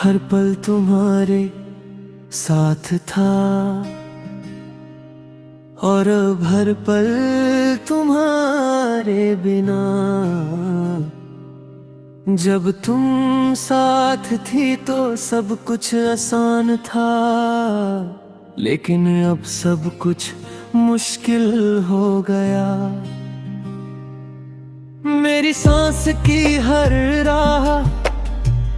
हर पल तुम्हारे साथ था और अब हर पल तुम्हारे बिना। जब तुम साथ थी तो सब कुछ आसान था, लेकिन अब सब कुछ मुश्किल हो गया। मेरी सांस की हर राह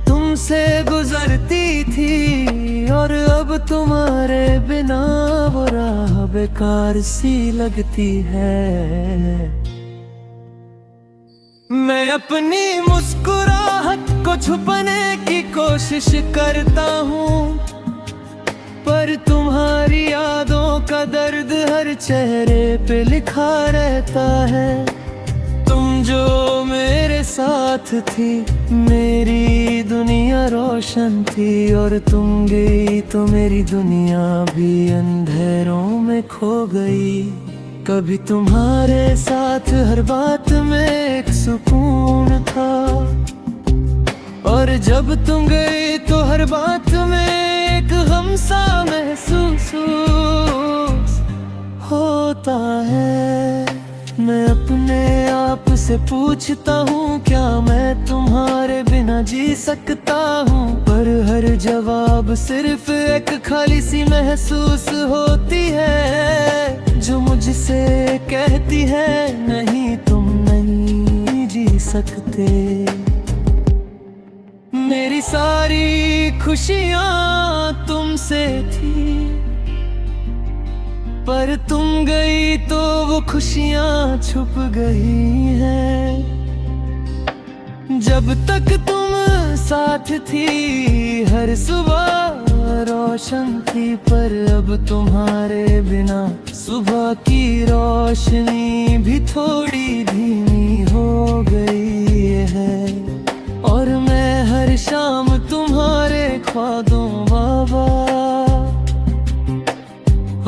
तुमसे गुजरती थी और अब तुम्हारे बिना वो राह बेकार सी लगती है। मैं अपनी मुस्कुराहट को छुपाने की कोशिश करता हूँ, पर तुम्हारी यादों का दर्द हर चेहरे पे लिखा रहता है। तुम जो मेरे साथ थी, मेरी दुनिया रोशन थी, और तुम गई तो मेरी दुनिया भी अंधेरों में खो गई। कभी तुम्हारे साथ हर बात में एक सुकून था, और जब तुम गई तो हर बात में एक गम सा महसूस होता है। मैं अपने आप से पूछता हूँ, क्या मैं तुम्हारे बिना जी सकता हूँ? पर हर जवाब सिर्फ एक खाली सी महसूस होती है, जो मुझसे कहती है नहीं तुम नहीं जी सकते। मेरी सारी खुशियाँ तुमसे थी, पर तुम गई तो वो खुशियाँ छुप गई हैं। जब तक तुम साथ थी हर सुबह रोशन थी, पर अब तुम्हारे बिना सुबह की रोशनी भी थोड़ी धीमी हो गई है। और मैं हर शाम तुम्हारे ख्वाबों बाबा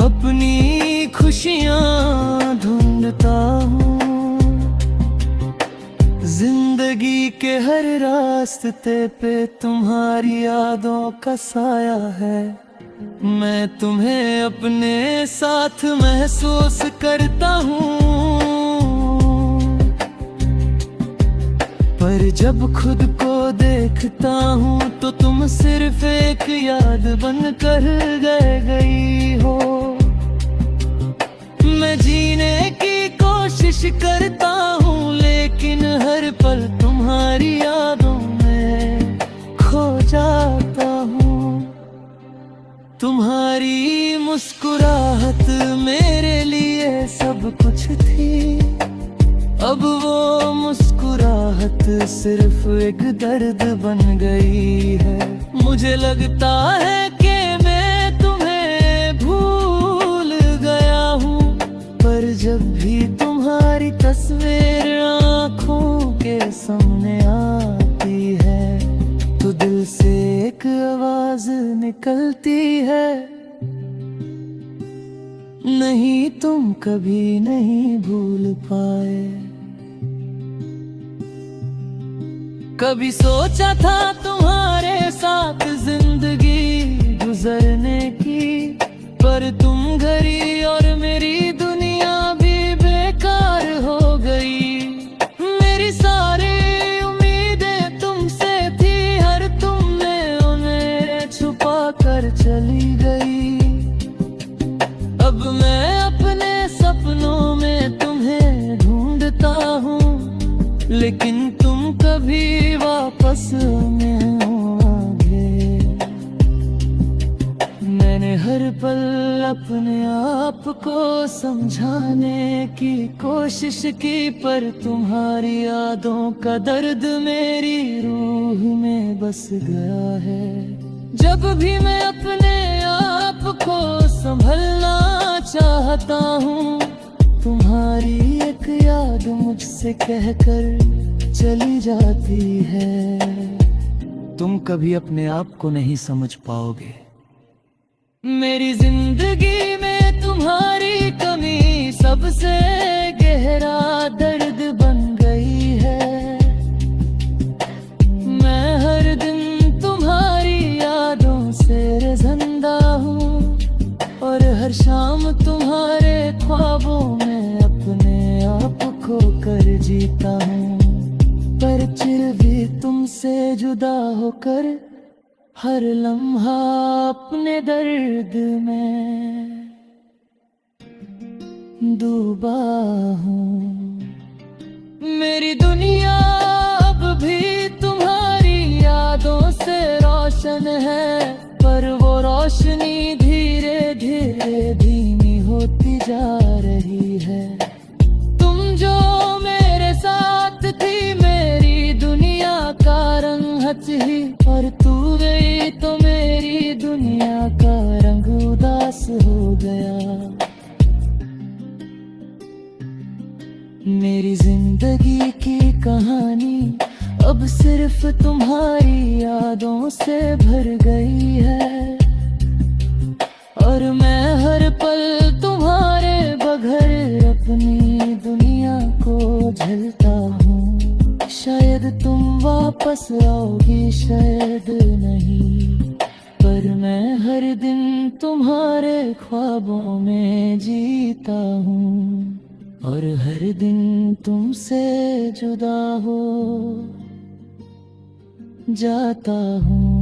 अपनी खुशियाँ ढूंढता हूँ। जिंदगी के हर रास्ते पे तुम्हारी यादों का साया है। मैं तुम्हें अपने साथ महसूस करता हूँ, पर जब खुद को देखता हूँ तो तुम सिर्फ एक याद बनकर गई हो। मैं जीने की कोशिश करता हूँ, लेकिन हर पल तुम्हारी यादों में खो जाता हूँ। तुम्हारी मुस्कुराहट मेरे लिए सब कुछ थी, अब वो मुस्कुराहट सिर्फ एक दर्द बन गई है। मुझे लगता है कि मैं तुम्हें भूल गया हूँ, पर जब भी तुम्हारी तस्वीर आँखों के सामने आती है तो दिल से एक आवाज निकलती है, नहीं तुम कभी नहीं भूल पाए। कभी सोचा था तुम्हारे साथ जिंदगी गुजरने की, पर तुम घरी और मेरी दुनिया भी बेकार हो गई। मेरी सारी उम्मीदें तुमसे थी, हर तुमने उन्हें छुपा कर चली गई। अब मैं अपने सपनों में तुम्हें ढूंढता हूँ, लेकिन तुम कभी वापस नहीं आओगे। मैंने हर पल अपने आप को समझाने की कोशिश की, पर तुम्हारी यादों का दर्द मेरी रूह में बस गया है। जब भी मैं अपने आप को संभलना चाहता हूँ, तुम्हारी एक याद मुझसे कहकर चली जाती है, तुम कभी अपने आप को नहीं समझ पाओगे। मेरी जिंदगी में तुम्हारी कमी सबसे गहरा दर्द बन गई है। मैं हर दिन तुम्हारी जीता हूँ, पर चिर भी तुमसे जुदा होकर हर लम्हा अपने दर्द में डूबा हूँ। मेरी दुनिया अब भी तुम्हारी यादों से रोशन है, पर वो रोशनी धीरे धीरे धीमी होती जा रही है। तुम जो मेरे साथ थी, मेरी दुनिया का रंग हच ही, और तू गई तो मेरी दुनिया का रंग उदास हो गया। मेरी जिंदगी की कहानी अब सिर्फ तुम्हारी यादों से भर गई है, और मैं हर पल तुम्हारे बगैर अपनी दुनिया को झेलता हूँ। शायद तुम वापस आओगी, शायद नहीं, पर मैं हर दिन तुम्हारे ख्वाबों में जीता हूँ, और हर दिन तुमसे जुदा हो जाता हूँ।